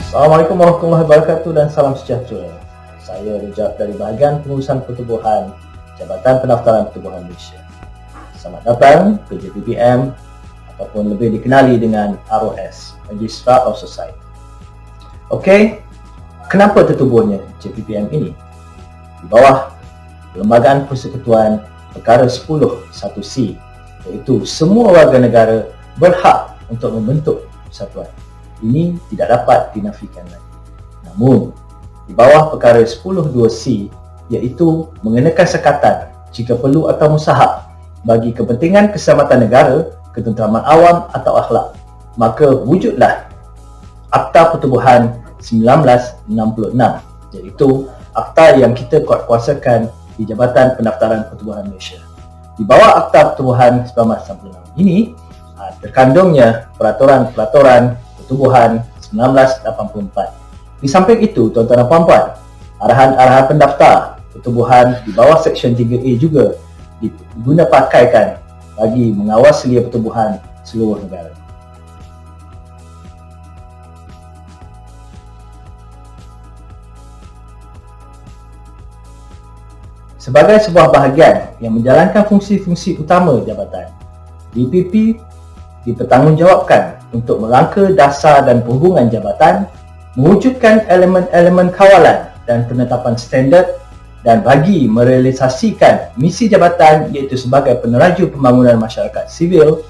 Assalamualaikum warahmatullahi wabarakatuh dan salam sejahtera. Saya Rejab dari bahagian pengurusan pertubuhan Jabatan Pendaftaran Pertubuhan Malaysia. Selamat datang ke JPPM ataupun lebih dikenali dengan ROS, Registrar of Society. Okey, kenapa tertubuhnya JPPM ini? Di bawah Perlembagaan Persekutuan Perkara 10 1C, iaitu semua warga negara berhak untuk membentuk persatuan. Ini tidak dapat dinafikan lagi. Namun, di bawah perkara 10.2C, iaitu mengenakan sekatan jika perlu atau mustahak bagi kepentingan keselamatan negara, ketenteraman awam atau akhlak, maka wujudlah Akta Pertubuhan 1966, iaitu akta yang kita kuatkuasakan di Jabatan Pendaftaran Pertubuhan Malaysia. Di bawah Akta Pertubuhan 1966 ini, terkandungnya peraturan-peraturan Pertubuhan 1984. Di samping itu, tuan-tuan dan puan-puan, arahan-arahan pendaftar pertubuhan di bawah Seksyen 3A juga diguna pakaikan bagi mengawal selia pertubuhan seluruh negara. Sebagai sebuah bahagian yang menjalankan fungsi-fungsi utama jabatan, DPP dipertanggungjawabkan untuk merangka dasar dan perhubungan jabatan, mewujudkan elemen-elemen kawalan dan penetapan standard, dan bagi merealisasikan misi jabatan iaitu sebagai peneraju pembangunan masyarakat sivil.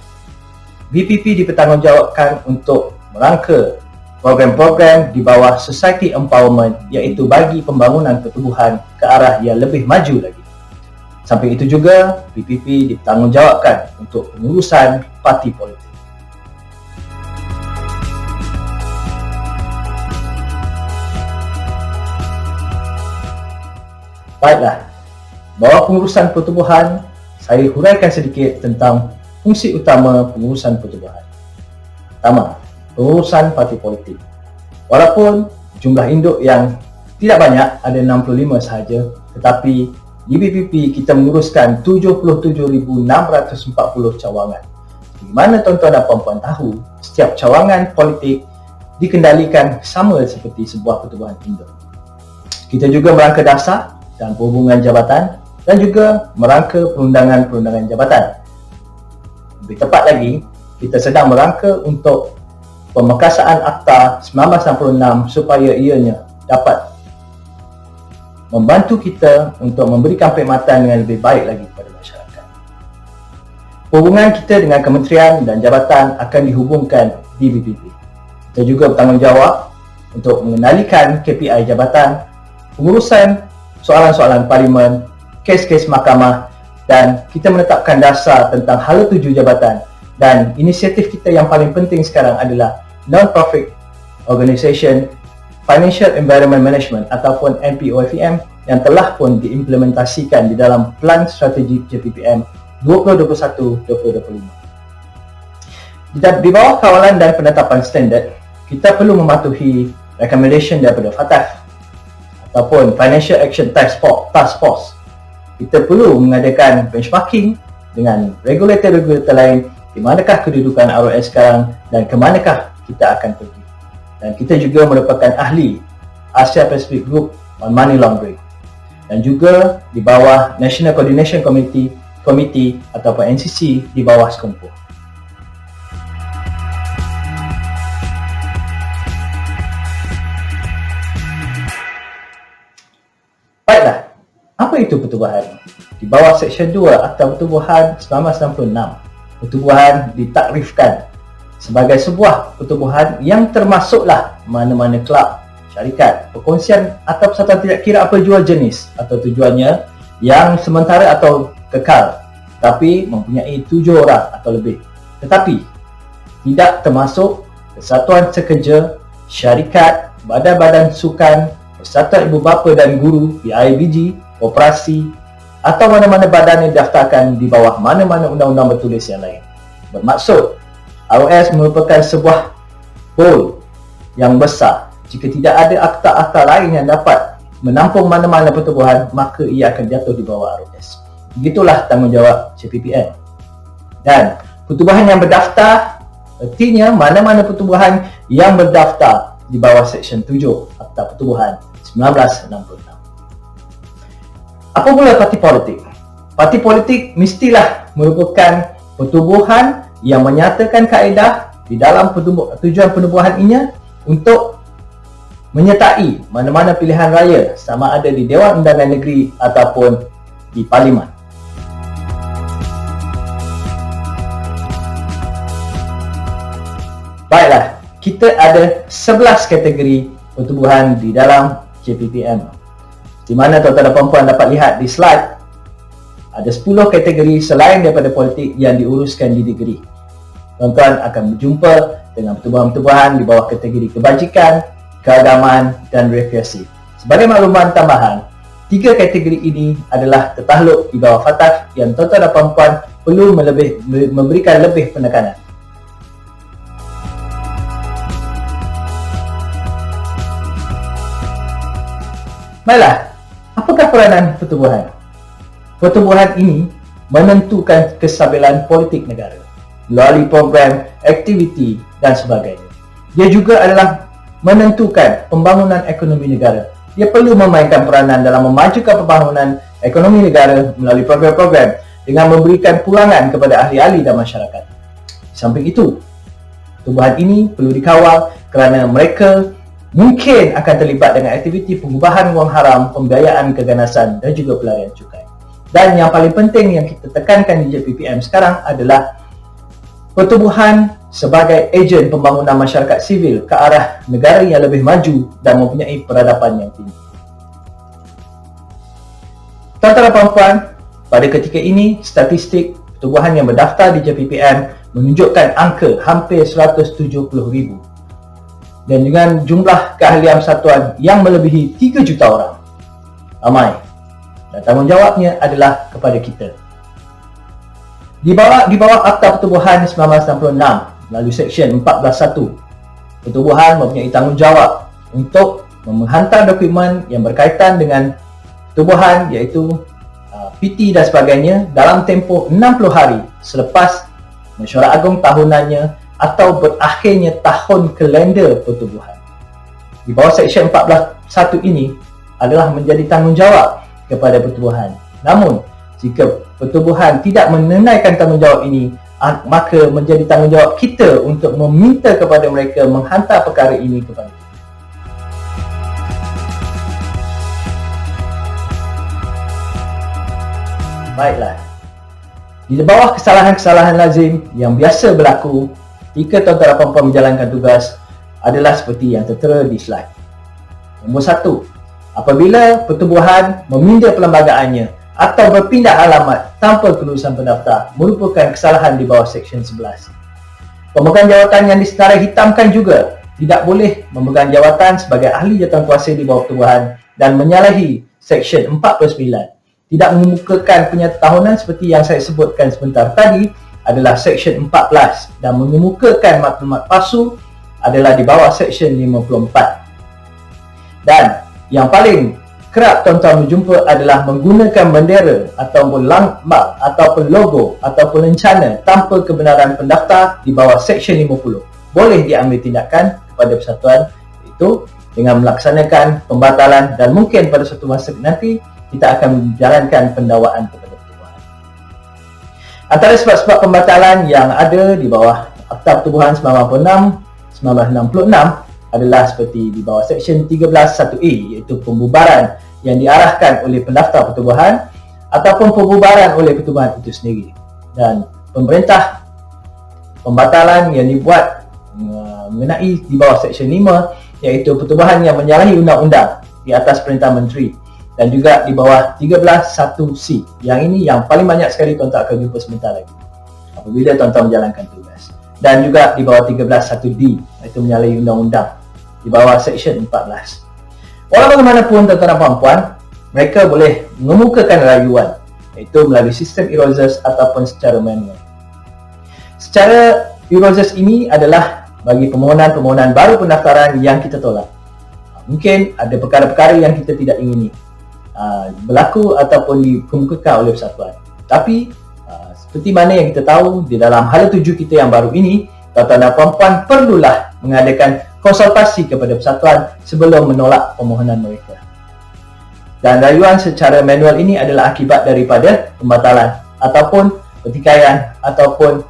BPP dipertanggungjawabkan untuk merangka program-program di bawah Society Empowerment, iaitu bagi pembangunan pertubuhan ke arah yang lebih maju lagi. Samping itu juga, BPP dipertanggungjawabkan untuk pengurusan parti politik. Baiklah, bawah pengurusan pertubuhan, saya huraikan sedikit tentang fungsi utama pengurusan pertubuhan. Pertama, pengurusan parti politik. Walaupun jumlah induk yang tidak banyak, ada 65 sahaja, tetapi di BPP kita menguruskan 77,640 cawangan. Di mana tuan-tuan dan puan-puan tahu, setiap cawangan politik dikendalikan sama seperti sebuah pertubuhan induk. Kita juga merangka dasar dan perhubungan jabatan dan juga merangka perundangan-perundangan jabatan. Lebih tepat lagi, kita sedang merangka untuk pemekasaan Akta 1966 supaya ianya dapat membantu kita untuk memberikan perkhidmatan dengan lebih baik lagi kepada masyarakat. Hubungan kita dengan kementerian dan jabatan akan dihubungkan di BPP. Kita juga bertanggungjawab untuk mengendalikan KPI jabatan, pengurusan soalan-soalan parlimen, kes-kes mahkamah, dan kita menetapkan dasar tentang hala tuju jabatan. Dan inisiatif kita yang paling penting sekarang adalah Non-Profit Organisation Financial Environment Management ataupun NPOFM yang telah pun diimplementasikan di dalam Plan Strategik JPPM 2021-2025. Di bawah kawalan dan penetapan standard, kita perlu mematuhi recommendation daripada FATF ataupun Financial Action Task Force. Kita perlu mengadakan benchmarking dengan regulator-regulator lain, di manakah kedudukan ROS sekarang dan ke manakah kita akan pergi. Dan kita juga merupakan ahli Asia Pacific Group on Money Laundering dan juga di bawah National Coordination Committee ataupun NCC di bawah SCOMPO. Baiklah, apa itu pertubuhan? Di bawah Seksyen 2 Akta Pertubuhan 1966, pertubuhan ditakrifkan sebagai sebuah pertubuhan yang termasuklah mana-mana kelab, syarikat, perkongsian atau persatuan tidak kira apa jua jenis atau tujuannya yang sementara atau kekal, tapi mempunyai 7 orang atau lebih. Tetapi tidak termasuk persatuan sekerja, syarikat, badan-badan sukan, persatuan ibu bapa dan guru, PIBG, koperasi atau mana-mana badan yang didaftarkan di bawah mana-mana undang-undang bertulis yang lain. Bermaksud, ROS merupakan sebuah goal yang besar. Jika tidak ada akta-akta lain yang dapat menampung mana-mana pertubuhan, maka ia akan jatuh di bawah ROS. Begitulah tanggungjawab JPPM. Dan pertubuhan yang berdaftar, artinya mana-mana pertubuhan yang berdaftar di bawah Seksyen 7 Akta Pertubuhan 1966. Apa pula parti politik? Parti politik mestilah merupakan pertubuhan yang menyatakan kaedah di dalam tujuan penubuhan ini untuk menyertai mana-mana pilihan raya sama ada di Dewan Undangan Negeri ataupun di Parlimen. Baiklah, kita ada 11 kategori pertubuhan di dalam JPPM. Di mana tuan-tuan dan puan-puan dapat lihat di slide, ada 10 kategori selain daripada politik yang diuruskan di negeri. Tuan-tuan akan berjumpa dengan pertubuhan-pertubuhan di bawah kategori kebajikan, keagamaan dan rekreasi. Sebagai makluman tambahan, 3 kategori ini adalah tertakluk di bawah FATF yang tuan-tuan dan puan-puan perlu memberikan lebih penekanan. Baiklah, apakah peranan pertubuhan? Pertubuhan ini menentukan kestabilan politik negara melalui program, aktiviti dan sebagainya. Dia juga adalah menentukan pembangunan ekonomi negara. Dia perlu memainkan peranan dalam memajukan pembangunan ekonomi negara melalui program-program dengan memberikan pulangan kepada ahli-ahli dan masyarakat. Di samping itu, pertubuhan ini perlu dikawal kerana mereka mungkin akan terlibat dengan aktiviti pengubahan wang haram, pembiayaan keganasan dan juga pelarian cukai. Dan yang paling penting yang kita tekankan di JPPM sekarang adalah pertubuhan sebagai ejen pembangunan masyarakat sivil ke arah negara yang lebih maju dan mempunyai peradaban yang tinggi. Tuan-tuan dan puan-puan, pada ketika ini statistik pertubuhan yang berdaftar di JPPM menunjukkan angka hampir 170,000 dan dengan jumlah keahlian satuan yang melebihi 3 juta orang. Ramai. Dan tanggungjawabnya adalah kepada kita. Di bawah Akta Pertubuhan 1966 melalui Seksyen 14.1, pertubuhan mempunyai tanggungjawab untuk menghantar dokumen yang berkaitan dengan pertubuhan iaitu PT dan sebagainya dalam tempoh 60 hari selepas mesyuarat agung tahunannya atau berakhirnya tahun kalender pertubuhan. Di bawah Seksyen 14.1 ini adalah menjadi tanggungjawab kepada pertubuhan. Namun, jika pertubuhan tidak menunaikan tanggungjawab ini, maka menjadi tanggungjawab kita untuk meminta kepada mereka menghantar perkara ini kepada kita. Baiklah. Di bawah kesalahan-kesalahan lazim yang biasa berlaku jika tuan-tuan dan puan-puan menjalankan tugas adalah seperti yang tertera di slide. Nombor 1, apabila pertubuhan meminda perlembagaannya atau berpindah alamat tanpa kelulusan pendaftar merupakan kesalahan di bawah Seksyen 11. Pemegang jawatan yang disetara hitamkan juga tidak boleh memegang jawatan sebagai ahli jawatankuasa di bawah pertubuhan dan menyalahi Seksyen 49. Tidak mengemukakan penyata tahunan seperti yang saya sebutkan sebentar tadi adalah Seksyen 14 dan mengemukakan maklumat palsu adalah di bawah Seksyen 54. Dan yang paling kerap tuan-tuan berjumpa adalah menggunakan bendera ataupun lambang ataupun logo ataupun lencana tanpa kebenaran pendaftar di bawah Seksyen 50. Boleh diambil tindakan kepada persatuan itu dengan melaksanakan pembatalan dan mungkin pada suatu masa nanti kita akan menjalankan pendakwaan kepada pertubuhan. Antara sebab-sebab pembatalan yang ada di bawah Akta Pertubuhan 1966 adalah seperti di bawah Seksyen 13.1A iaitu pembubaran yang diarahkan oleh pendaftar pertubuhan ataupun pembubaran oleh pertubuhan itu sendiri. Dan pemerintah pembatalan yang dibuat mengenai di bawah Seksyen 5 iaitu pertubuhan yang menyalahi undang-undang di atas perintah menteri, dan juga di bawah 13.1C. Yang ini yang paling banyak sekali tuan-tuan akan jumpa sebentar lagi apabila tuan-tuan menjalankan tugas. Dan juga di bawah 13.1D iaitu menyalahi undang-undang di bawah Seksyen 14. Walau bagaimanapun tuan-tuan dan puan-puan, mereka boleh mengemukakan rayuan iaitu melalui sistem e-Roses ataupun secara manual. Secara e-Roses ini adalah bagi permohonan-permohonan baru pendaftaran yang kita tolak. Mungkin ada perkara-perkara yang kita tidak ingini berlaku ataupun dikemukakan oleh persatuan. Tapi seperti mana yang kita tahu, di dalam hala tuju kita yang baru ini, tuan-tuan dan puan-puan perlulah mengadakan konsultasi kepada persatuan sebelum menolak permohonan mereka. Dan rayuan secara manual ini adalah akibat daripada pembatalan ataupun pertikaian ataupun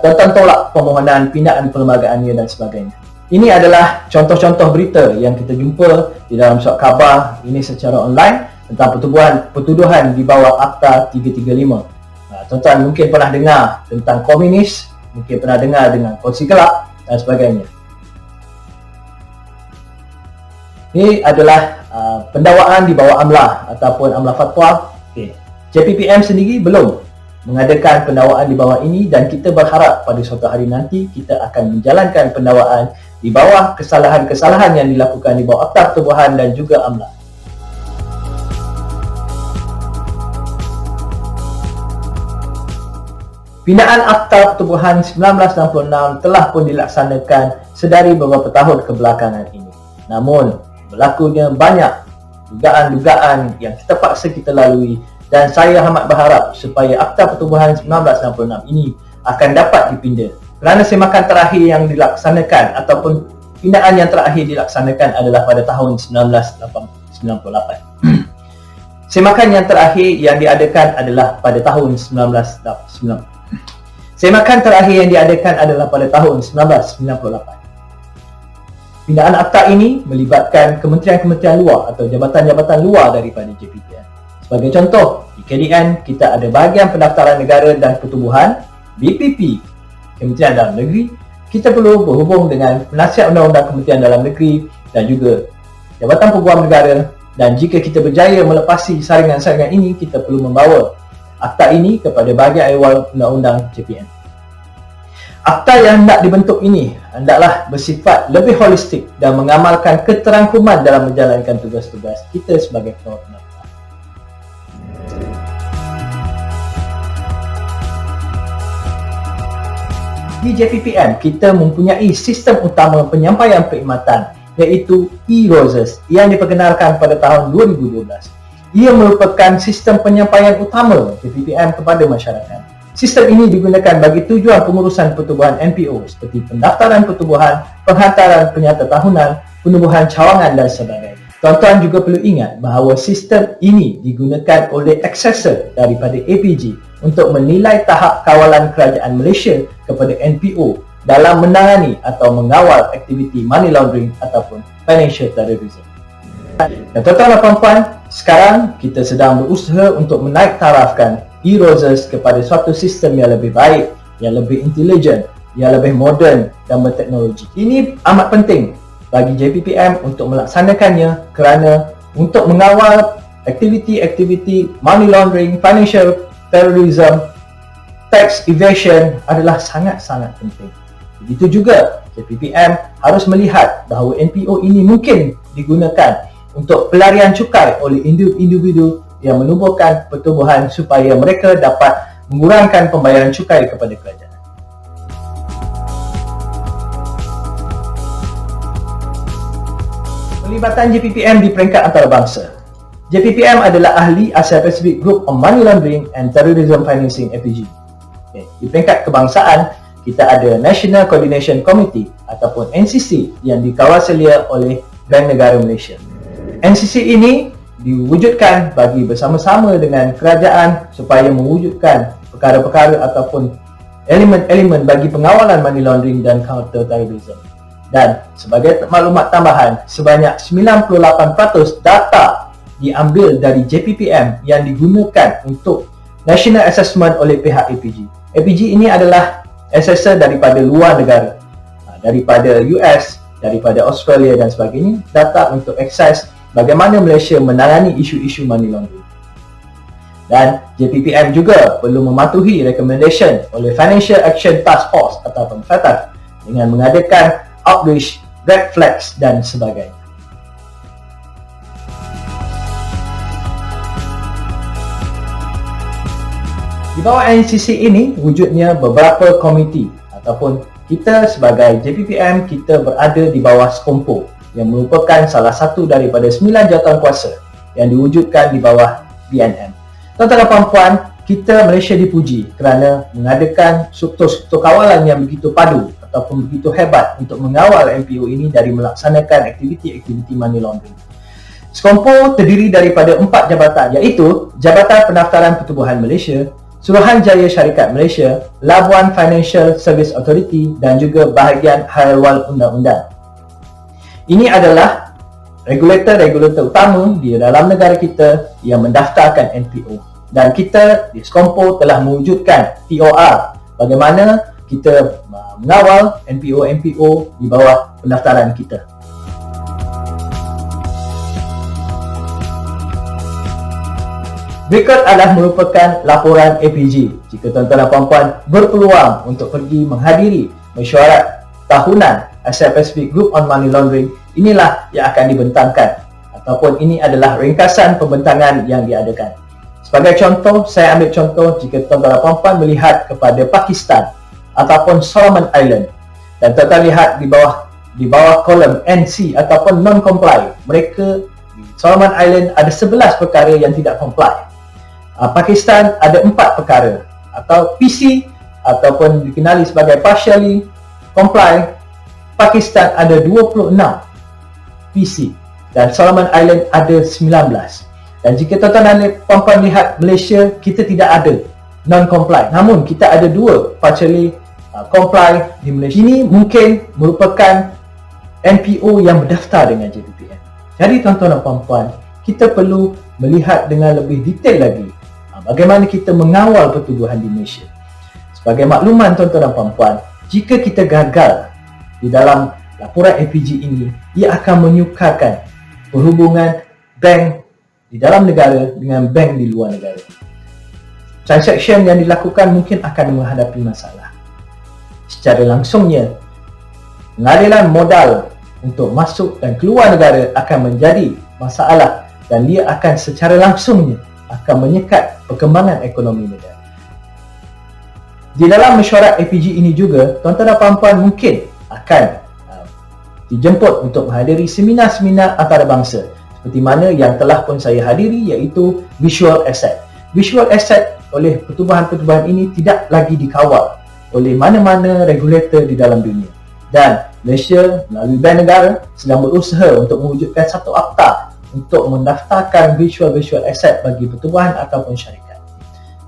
tentang tolak permohonan pindaan perlembagaannya dan sebagainya. Ini adalah contoh-contoh berita yang kita jumpa di dalam surat khabar ini secara online tentang pertuduhan di bawah Akta 335. Tuan-tuan mungkin pernah dengar tentang komunis, mungkin pernah dengar dengan kongsi gelap dan sebagainya. Ini adalah pendakwaan di bawah AMLAH ataupun AMLAH Fatwa. JPPM sendiri belum mengadakan pendakwaan di bawah ini dan kita berharap pada suatu hari nanti kita akan menjalankan pendakwaan di bawah kesalahan-kesalahan yang dilakukan di bawah Akta Pertubuhan dan juga AMLAH. Pindaan Akta Pertubuhan 1966 telah pun dilaksanakan sedari beberapa tahun kebelakangan ini. Namun, berlakunya banyak dugaan-dugaan yang terpaksa kita lalui dan saya amat berharap supaya Akta Pertubuhan 1966 ini akan dapat dipinda. Kerana semakan terakhir yang dilaksanakan ataupun pindaan yang terakhir dilaksanakan adalah pada tahun 1998. Semakan yang terakhir yang diadakan adalah pada tahun 1998. Semakan terakhir yang diadakan adalah pada tahun 1998. Pindaan akta ini melibatkan kementerian-kementerian luar atau jabatan-jabatan luar daripada JPPM. Sebagai contoh, di KDN kita ada bahagian pendaftaran negara dan pertubuhan, BPP, Kementerian Dalam Negeri. Kita perlu berhubung dengan penasihat undang-undang Kementerian Dalam Negeri dan juga Jabatan Peguam Negara, dan jika kita berjaya melepasi saringan-saringan ini, kita perlu membawa akta ini kepada bahagian awal undang-undang JPM. Akta yang hendak dibentuk ini hendaklah bersifat lebih holistik dan mengamalkan keterangkuman dalam menjalankan tugas-tugas kita sebagai pengawal pendaftar. Di JPPM, kita mempunyai sistem utama penyampaian perkhidmatan iaitu e-Roses yang diperkenalkan pada tahun 2012. Ia merupakan sistem penyampaian utama JPPM kepada masyarakat. Sistem ini digunakan bagi tujuan pengurusan pertubuhan NPO seperti pendaftaran pertubuhan, penghantaran penyata tahunan, penubuhan cawangan dan sebagainya. Tuan-tuan juga perlu ingat bahawa sistem ini digunakan oleh aksesor daripada APG untuk menilai tahap kawalan kerajaan Malaysia kepada NPO dalam menangani atau mengawal aktiviti money laundering ataupun financial terrorism. Dan tuan-tuan dan puan-puan, sekarang kita sedang berusaha untuk menaik tarafkan e-Roses kepada suatu sistem yang lebih baik, yang lebih intelijen, yang lebih moden dan berteknologi. Ini amat penting bagi JPPM untuk melaksanakannya kerana untuk mengawal aktiviti-aktiviti money laundering, financial terrorism, tax evasion adalah sangat-sangat penting. Begitu juga JPPM harus melihat bahawa NPO ini mungkin digunakan untuk pelarian cukai oleh individu yang menubuhkan pertubuhan supaya mereka dapat mengurangkan pembayaran cukai kepada kerajaan. Pelibatan JPPM di peringkat antarabangsa. JPPM adalah ahli Asia Pacific Group on Money Laundering and Terrorism Financing (APG). Di peringkat kebangsaan, kita ada National Coordination Committee ataupun NCC yang dikawasalia oleh Bank Negara Malaysia. NCC ini diwujudkan bagi bersama-sama dengan kerajaan supaya mewujudkan perkara-perkara ataupun elemen-elemen bagi pengawalan money laundering dan counter terrorism. Dan sebagai maklumat tambahan, sebanyak 98% data diambil dari JPPM yang digunakan untuk National Assessment oleh pihak APG. APG ini adalah assessor daripada luar negara, daripada US, daripada Australia dan sebagainya, data untuk akses bagaimana Malaysia menangani isu-isu money laundering. Dan JPPM juga perlu mematuhi recommendation oleh Financial Action Task Force ataupun FATF dengan mengadakan outreach, red flags dan sebagainya. Di bawah NCC ini wujudnya beberapa komiti ataupun kita sebagai JPPM kita berada di bawah SCOMPO yang merupakan salah satu daripada 9 jawatan kuasa yang diwujudkan di bawah BNM. Tuan-tuan dan puan-puan, kita Malaysia dipuji kerana mengadakan struktur-struktur kawalan yang begitu padu ataupun begitu hebat untuk mengawal NPO ini dari melaksanakan aktiviti-aktiviti money laundering. Skompo terdiri daripada 4 jabatan, iaitu Jabatan Pendaftaran Pertubuhan Malaysia, Suruhanjaya Syarikat Malaysia, Labuan Financial Service Authority dan juga bahagian Hal-Ehwal Undang-Undang. Ini adalah regulator-regulator utama di dalam negara kita yang mendaftarkan NPO. Dan kita di Skompo telah mewujudkan TOR bagaimana kita mengawal NPO-NPO di bawah pendaftaran kita. Berikut adalah merupakan laporan APG. Jika tuan-tuan dan puan-puan berpeluang untuk pergi menghadiri mesyuarat tahunan Asia Pacific Group on Money Laundering, inilah yang akan dibentangkan ataupun ini adalah ringkasan pembentangan yang diadakan. Sebagai contoh, saya ambil contoh jika tuan-tuan dan puan-puan melihat kepada Pakistan ataupun Solomon Island dan tuan-tuan lihat di bawah kolom NC ataupun non-comply, mereka di Solomon Island ada 11 perkara yang tidak comply. Pakistan ada 4 perkara atau PC ataupun dikenali sebagai partially comply. Pakistan ada 26 PC dan Solomon Island ada 19. Dan jika tuan-tuan dan puan-puan lihat Malaysia, kita tidak ada non-comply, namun kita ada 2 partially comply di Malaysia. Ini mungkin merupakan NPO yang berdaftar dengan JPPM. Jadi tuan-tuan dan puan-puan, kita perlu melihat dengan lebih detail lagi bagaimana kita mengawal pertubuhan di Malaysia. Sebagai makluman tuan-tuan dan puan-puan, jika kita gagal di dalam laporan APG ini, ia akan menyukarkan perhubungan bank di dalam negara dengan bank di luar negara. Transaksi yang dilakukan mungkin akan menghadapi masalah. Secara langsungnya, pengadilan modal untuk masuk dan keluar negara akan menjadi masalah dan dia akan secara langsungnya akan menyekat perkembangan ekonomi negara. Di dalam mesyuarat APG ini juga, tuan-tuan dan puan-puan mungkin akan dijemput untuk menghadiri seminar-seminar antarabangsa seperti mana yang telah pun saya hadiri, iaitu Visual Asset. Visual Asset oleh pertubuhan-pertubuhan ini tidak lagi dikawal oleh mana-mana regulator di dalam dunia. Dan Malaysia melalui Bank Negara sedang berusaha untuk mewujudkan satu akta untuk mendaftarkan visual asset bagi pertubuhan ataupun syarikat.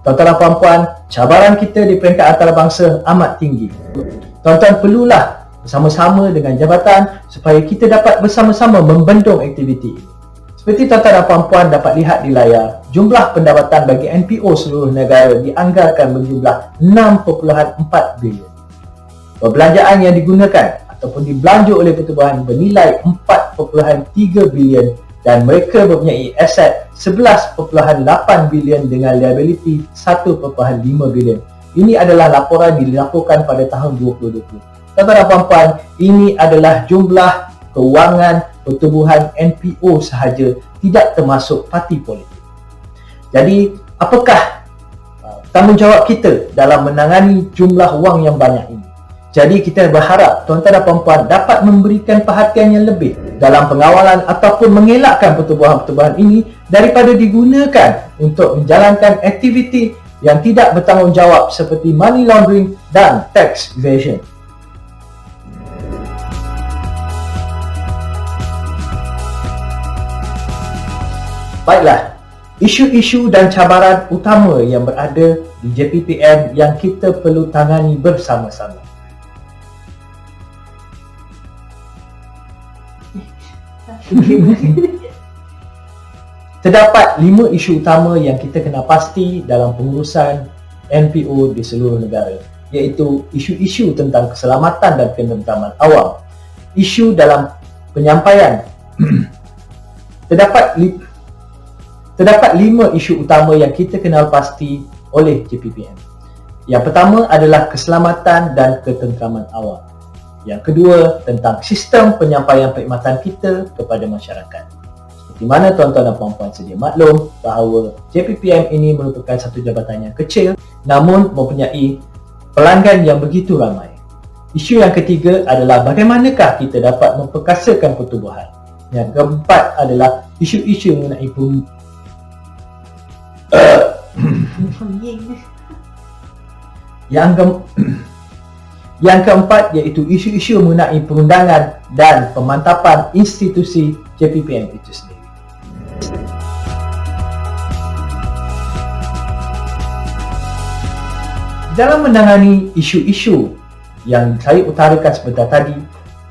Tuan-tuan dan puan-puan, cabaran kita di peringkat antarabangsa amat tinggi. Tuan-tuan perlulah bersama-sama dengan jabatan supaya kita dapat bersama-sama membendung aktiviti ini. Seperti tuan-tuan dan puan-puan dapat lihat di layar, jumlah pendapatan bagi NPO seluruh negara dianggarkan berjumlah 6.4 bilion. Perbelanjaan yang digunakan ataupun dibelanja oleh pertubuhan bernilai 4.3 bilion dan mereka mempunyai aset 11.8 bilion dengan liability 1.5 bilion. Ini adalah laporan dilaporkan pada tahun 2020. Tuan-tuan dan puan-puan, ini adalah jumlah kewangan pertubuhan NPO sahaja, tidak termasuk parti politik. Jadi, apakah tanggungjawab kita dalam menangani jumlah wang yang banyak ini? Jadi, kita berharap tuan-tuan dan puan-puan dapat memberikan perhatian yang lebih dalam pengawalan ataupun mengelakkan pertubuhan-pertubuhan ini daripada digunakan untuk menjalankan aktiviti yang tidak bertanggungjawab seperti money laundering dan tax evasion. Baiklah, isu-isu dan cabaran utama yang berada di JPPM yang kita perlu tangani bersama-sama. Terdapat 5 isu utama yang kita kena pasti dalam pengurusan NPO di seluruh negara, iaitu isu-isu tentang keselamatan dan ketentraman awam. Isu dalam penyampaian Terdapat 5 isu utama yang kita kenal pasti oleh JPPM. Yang pertama adalah keselamatan dan ketenteraman awam. Yang kedua, tentang sistem penyampaian perkhidmatan kita kepada masyarakat. Seperti mana tuan-tuan dan puan-puan sedia maklum bahawa JPPM ini merupakan satu jabatan yang kecil namun mempunyai pelanggan yang begitu ramai. Isu yang ketiga adalah bagaimanakah kita dapat memperkasakan pertubuhan. Yang keempat adalah isu-isu mengenai Yang keempat iaitu isu-isu mengenai perundangan dan pemantapan institusi JPPM itu sendiri. Dalam menangani isu-isu yang saya utarakan sebentar tadi,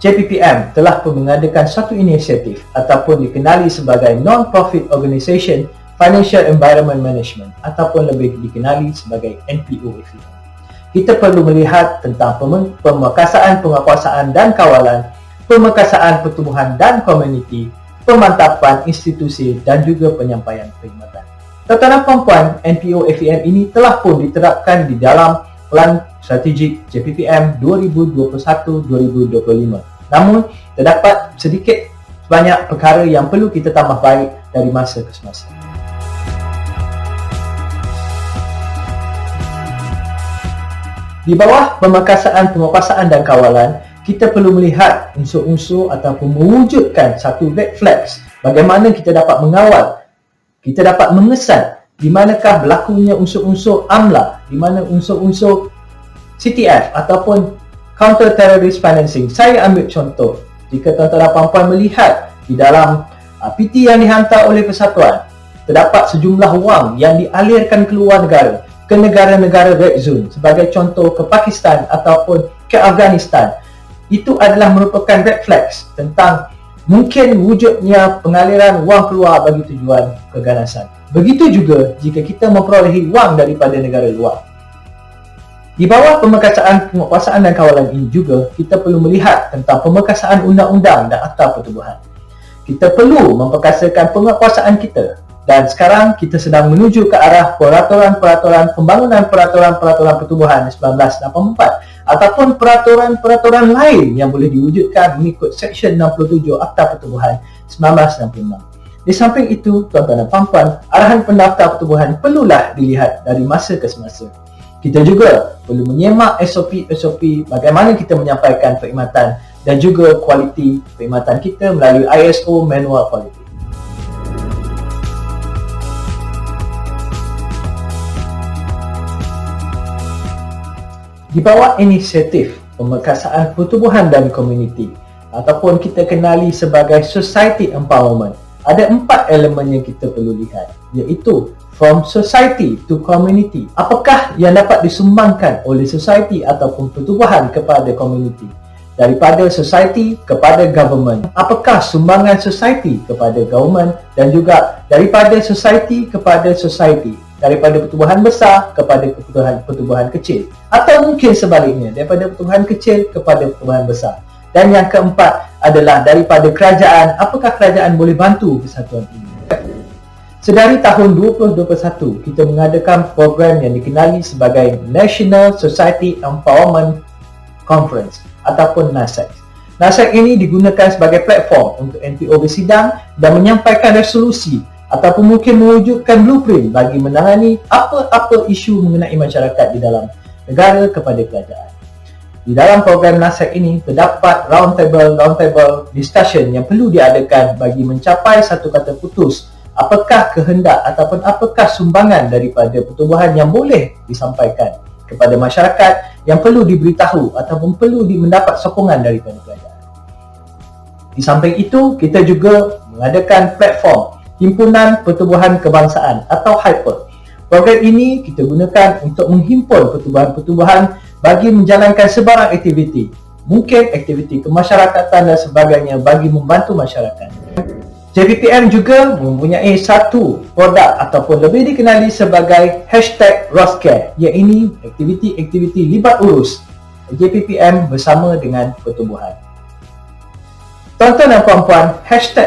JPPM telah mengadakan satu inisiatif ataupun dikenali sebagai Non-Profit Organisation Financial Environment Management ataupun lebih dikenali sebagai NPO-FEM. Kita perlu melihat tentang pemerkasaan penguasaan dan kawalan, pemerkasaan pertumbuhan dan komuniti, pemantapan institusi dan juga penyampaian perkhidmatan. Tuan-tuan dan puan-puan, NPO-FEM ini telah pun diterapkan di dalam Pelan Strategik JPPM 2021-2025. Namun, terdapat sedikit banyak perkara yang perlu kita tambah baik dari masa ke semasa. Di bawah pemerkasaan penguasaan dan kawalan, kita perlu melihat unsur-unsur ataupun mewujudkan satu red flags bagaimana kita dapat mengawal, kita dapat mengesan di manakah berlakunya unsur-unsur AMLA, di mana unsur-unsur CTF ataupun Counter Terrorist Financing. Saya ambil contoh, jika tuan-tuan dan puan-puan melihat di dalam PT yang dihantar oleh persatuan, terdapat sejumlah wang yang dialirkan keluar negara ke negara-negara red zone, sebagai contoh ke Pakistan ataupun ke Afghanistan. Itu adalah merupakan red flags tentang mungkin wujudnya pengaliran wang keluar bagi tujuan keganasan. Begitu juga jika kita memperolehi wang daripada negara luar. Di bawah pemerkasaan penguasaan dan kawalan ini juga, kita perlu melihat tentang pemerkasaan undang-undang dan akta pertubuhan. Kita perlu memperkasakan penguasaan kita. Dan sekarang kita sedang menuju ke arah peraturan-peraturan pembangunan peraturan-peraturan pertubuhan 1984 ataupun peraturan-peraturan lain yang boleh diwujudkan mengikut Seksyen 67 Akta Pertubuhan 1966. Di samping itu, tuan-tuan dan puan-puan, arahan pendaftar pertubuhan perlulah dilihat dari masa ke semasa. Kita juga perlu menyemak SOP-SOP bagaimana kita menyampaikan perkhidmatan dan juga kualiti perkhidmatan kita melalui ISO Manual Quality. Di bawah inisiatif pemerkasaan pertubuhan dan komuniti ataupun kita kenali sebagai Society Empowerment, ada 4 elemen yang kita perlu lihat, iaitu from society to community. Apakah yang dapat disumbangkan oleh society ataupun pertubuhan kepada komuniti? Daripada society kepada government. Apakah sumbangan society kepada government dan juga daripada society kepada society? Daripada pertubuhan besar kepada pertubuhan kecil, atau mungkin sebaliknya, daripada pertubuhan kecil kepada pertubuhan besar. Dan yang keempat adalah daripada kerajaan, apakah kerajaan boleh bantu kesatuan ini? Sedari tahun 2021, kita mengadakan program yang dikenali sebagai National Society Empowerment Conference ataupun NASEC. NASEC ini digunakan sebagai platform untuk NPO bersidang dan menyampaikan resolusi ataupun mungkin mewujudkan blueprint bagi menangani apa-apa isu mengenai masyarakat di dalam negara kepada kerajaan. Di dalam program NASEC ini terdapat roundtable discussion yang perlu diadakan bagi mencapai satu kata putus, apakah kehendak ataupun apakah sumbangan daripada pertubuhan yang boleh disampaikan kepada masyarakat yang perlu diberitahu ataupun perlu mendapat sokongan daripada kerajaan. Di samping itu, kita juga mengadakan platform Himpunan Pertubuhan Kebangsaan atau HYPER. Program ini kita gunakan untuk menghimpun pertubuhan-pertubuhan bagi menjalankan sebarang aktiviti, mungkin aktiviti kemasyarakatan dan sebagainya bagi membantu masyarakat. JPPM juga mempunyai satu produk ataupun lebih dikenali sebagai #ROSCARE, iaitu aktiviti-aktiviti libat urus JPPM bersama dengan pertubuhan. Tuan-tuan dan puan-puan,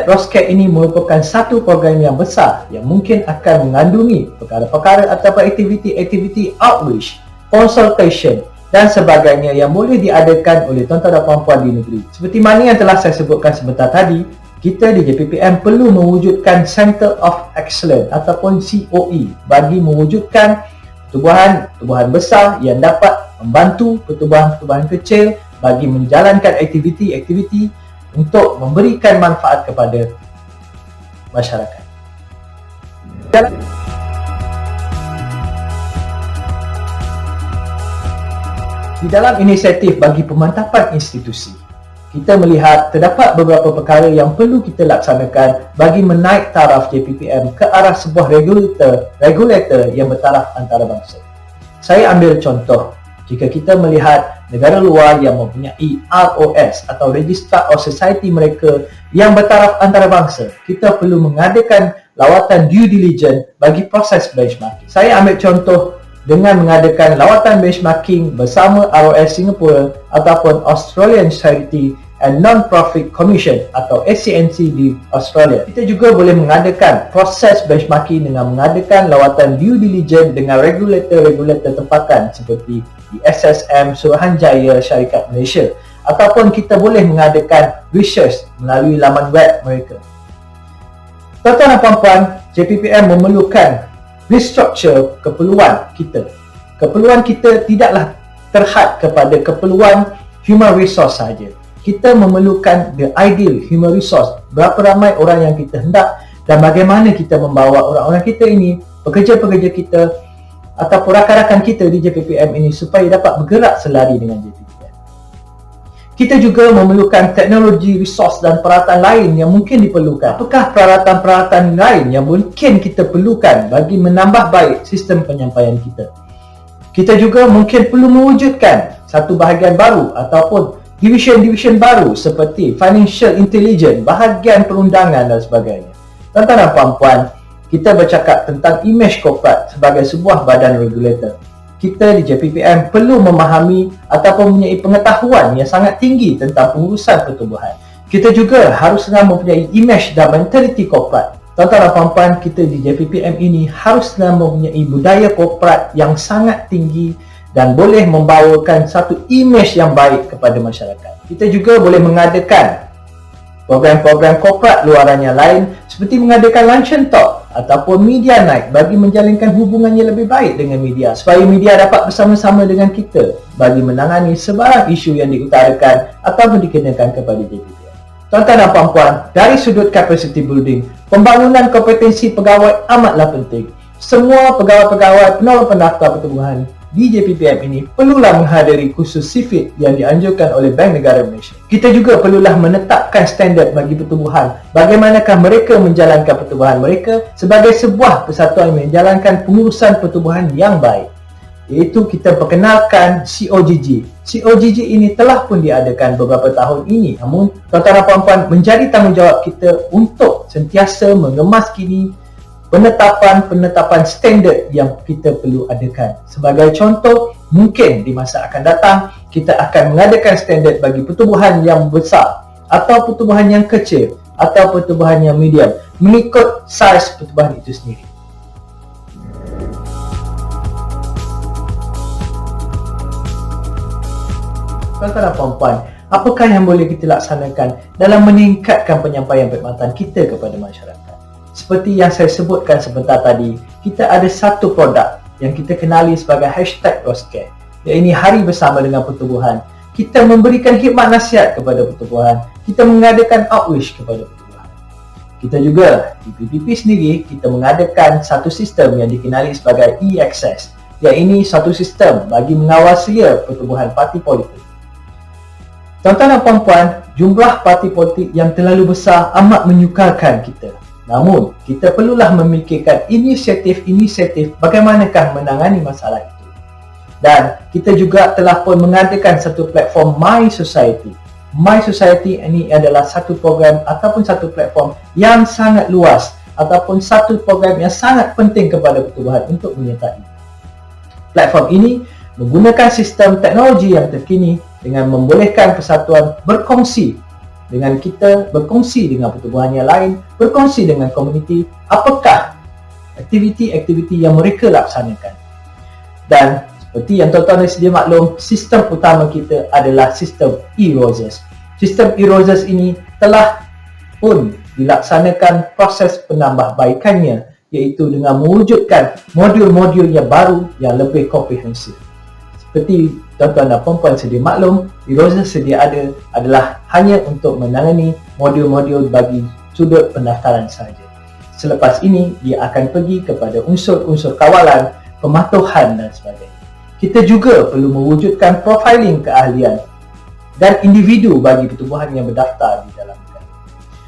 #ROSCARE ini merupakan satu program yang besar yang mungkin akan mengandungi perkara-perkara ataupun aktiviti-aktiviti outreach, consultation dan sebagainya yang boleh diadakan oleh tuan-tuan dan puan-puan di negeri. Seperti mana yang telah saya sebutkan sebentar tadi, kita di JPPM perlu mewujudkan Center of Excellence ataupun COE bagi mewujudkan pertubuhan besar yang dapat membantu pertubuhan-pertubuhan kecil bagi menjalankan aktiviti-aktiviti untuk memberikan manfaat kepada masyarakat. Di dalam inisiatif bagi pemantapan institusi, kita melihat terdapat beberapa perkara yang perlu kita laksanakan bagi menaik taraf JPPM ke arah sebuah regulator yang bertaraf antarabangsa. Saya ambil contoh, jika kita melihat negara luar yang mempunyai ROS atau Register of Society mereka yang bertaraf antarabangsa, kita perlu mengadakan lawatan due diligence bagi proses benchmarking. Saya ambil contoh dengan mengadakan lawatan benchmarking bersama ROS Singapura ataupun Australian Charity and Non-Profit Commission atau ACNC di Australia. Kita juga boleh mengadakan proses benchmarking dengan mengadakan lawatan due diligence dengan regulator-regulator tempatan seperti di SSM Suruhanjaya Syarikat Malaysia, ataupun kita boleh mengadakan research melalui laman web mereka. Tuan-tuan dan puan-puan, JPPM memerlukan restructure keperluan kita. Keperluan kita tidaklah terhad kepada keperluan human resource sahaja. Kita memerlukan the ideal human resource. Berapa ramai orang yang kita hendak dan bagaimana kita membawa orang-orang kita ini, pekerja-pekerja kita ataupun rakan-rakan kita di JPPM ini supaya dapat bergerak selari dengan JPPM. Kita juga memerlukan teknologi, resource dan peralatan lain yang mungkin diperlukan. Apakah peralatan-peralatan lain yang mungkin kita perlukan bagi menambah baik sistem penyampaian kita? Kita juga mungkin perlu mewujudkan satu bahagian baru ataupun division-division baru seperti financial intelligence, bahagian perundangan dan sebagainya. Tuan-tuan dan puan-puan, kita bercakap tentang image korporat sebagai sebuah badan regulator. Kita di JPPM perlu memahami ataupun mempunyai pengetahuan yang sangat tinggi tentang pengurusan pertubuhan. Kita juga haruslah mempunyai image dan mentaliti korporat. Tuan-tuan dan puan-puan, kita di JPPM ini haruslah mempunyai budaya korporat yang sangat tinggi dan boleh membawakan satu image yang baik kepada masyarakat. Kita juga boleh mengadakan program-program korporat luaran yang lain seperti mengadakan luncheon talk ataupun media night bagi menjalinkan hubungannya lebih baik dengan media supaya media dapat bersama-sama dengan kita bagi menangani sebarang isu yang diutarakan ataupun dikenakan kepada JPPM. Tuan-tuan dan puan-puan, dari sudut capacity building, pembangunan kompetensi pegawai amatlah penting. Semua pegawai-pegawai penolong pendaftar pertubuhan di JPPM ini perlulah menghadiri kursus CIFID yang dianjurkan oleh Bank Negara Malaysia. Kita juga perlulah menetapkan standard bagi pertubuhan. Bagaimanakah mereka menjalankan pertubuhan mereka sebagai sebuah persatuan yang menjalankan pengurusan pertubuhan yang baik. Iaitu kita perkenalkan COGG. COGG ini telah pun diadakan beberapa tahun ini. Namun, tuan-tuan dan puan-puan, menjadi tanggungjawab kita untuk sentiasa mengemaskini penetapan standard yang kita perlu adakan. Sebagai contoh, mungkin di masa akan datang kita akan mengadakan standard bagi pertubuhan yang besar atau pertubuhan yang kecil atau pertubuhan yang medium mengikut saiz pertubuhan itu sendiri. Tuan-tuan dan puan-puan, apakah yang boleh kita laksanakan dalam meningkatkan penyampaian perkhidmatan kita kepada masyarakat? Seperti yang saya sebutkan sebentar tadi, kita ada satu produk yang kita kenali sebagai #ROSCARE, iaitu Hari Bersama dengan Pertubuhan. Kita memberikan khidmat nasihat kepada pertubuhan, kita mengadakan outreach kepada pertubuhan. Kita juga di PPP sendiri, kita mengadakan satu sistem yang dikenali sebagai e-access, iaitu satu sistem bagi mengawal selia pertubuhan parti politik. Tuan-tuan dan puan-puan, jumlah parti politik yang terlalu besar amat menyukarkan kita. Namun, kita perlulah memikirkan inisiatif bagaimanakah menangani masalah itu. Dan kita juga telah pun mengadakan satu platform My Society. My Society ini adalah satu program ataupun satu platform yang sangat luas ataupun satu program yang sangat penting kepada pertubuhan untuk menyertai. Platform ini menggunakan sistem teknologi yang terkini dengan membolehkan persatuan berkongsi dengan kita, berkongsi dengan pertubuhan yang lain, berkongsi dengan komuniti apakah aktiviti-aktiviti yang mereka laksanakan. Dan seperti yang tuan-tuan dan sedia maklum, sistem utama kita adalah sistem e-Roses. Sistem e-Roses ini telah pun dilaksanakan proses penambahbaikannya, iaitu dengan mewujudkan modul-modul yang baru yang lebih komprehensif. Seperti tuan-tuan dan puan-puan sedia maklum, e-Roses sedia ada adalah hanya untuk menangani modul-modul bagi sudut pendaftaran sahaja. Selepas ini, dia akan pergi kepada unsur-unsur kawalan, pematuhan dan sebagainya. kita juga perlu mewujudkan profiling keahlian dan individu bagi pertubuhan yang berdaftar di dalam negara.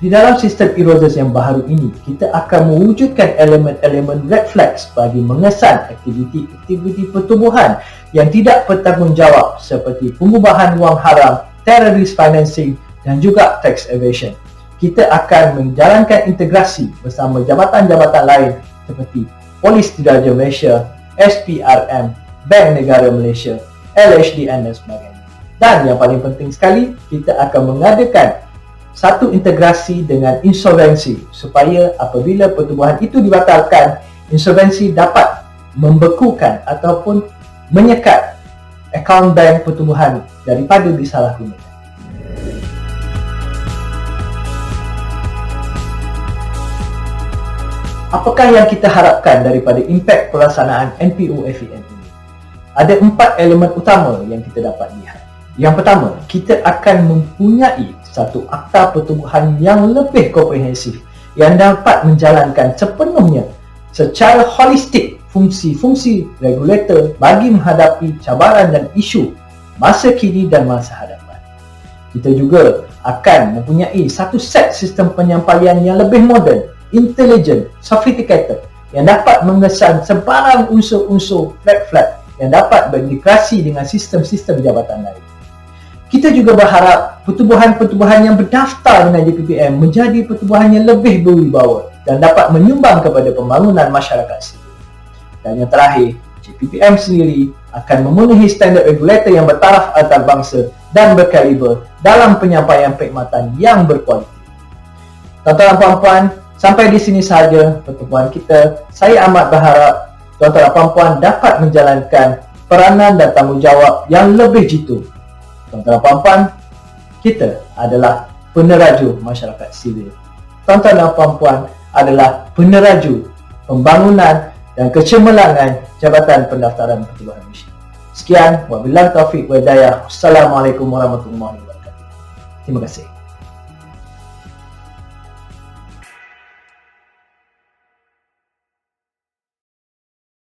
Di dalam sistem e-Roses yang baru ini, kita akan mewujudkan elemen-elemen red flags bagi mengesan aktiviti-aktiviti pertubuhan yang tidak bertanggungjawab seperti pengubahan wang haram, terrorist financing dan juga tax evasion. Kita akan menjalankan integrasi bersama jabatan-jabatan lain seperti Polis Diraja Malaysia, SPRM, Bank Negara Malaysia, LHDN dan sebagainya. Dan yang paling penting sekali, kita akan mengadakan satu integrasi dengan insolvensi supaya apabila pertubuhan itu dibatalkan, insolvensi dapat membekukan ataupun menyekat akaun bank pertubuhan daripada disalahgunakan. Apakah yang kita harapkan daripada impak pelaksanaan NPO-FEN ini? Ada 4 elemen utama yang kita dapat lihat. Yang pertama, kita akan mempunyai satu akta pertubuhan yang lebih komprehensif yang dapat menjalankan sepenuhnya secara holistik fungsi-fungsi regulator bagi menghadapi cabaran dan isu masa kini dan masa hadapan. Kita juga akan mempunyai satu set sistem penyampaian yang lebih moden, intelligent, sophisticated yang dapat mengesan sebarang unsur-unsur red flag yang dapat berintegrasi dengan sistem-sistem jabatan lain. Kita juga berharap pertubuhan-pertubuhan yang berdaftar dengan JPPM menjadi pertubuhan yang lebih berwibawa dan dapat menyumbang kepada pembangunan masyarakat sivil. Dan yang terakhir, JPPM sendiri akan memenuhi standard regulator yang bertaraf antarabangsa dan berkaliber dalam penyampaian perkhidmatan yang berkualiti. Tuan-tuan dan puan-puan, sampai di sini sahaja pertemuan kita. Saya amat berharap tuan-tuan dan puan-puan dapat menjalankan peranan dan tanggungjawab yang lebih jitu. Tuan-tuan dan puan-puan, kita adalah peneraju masyarakat sivil. Tuan-tuan dan puan-puan adalah peneraju pembangunan dan kecemerlangan Jabatan Pendaftaran Pertubuhan Malaysia. Sekian, wabillahi taufiq wa hidayah. Assalamualaikum warahmatullahi wabarakatuh. Terima kasih.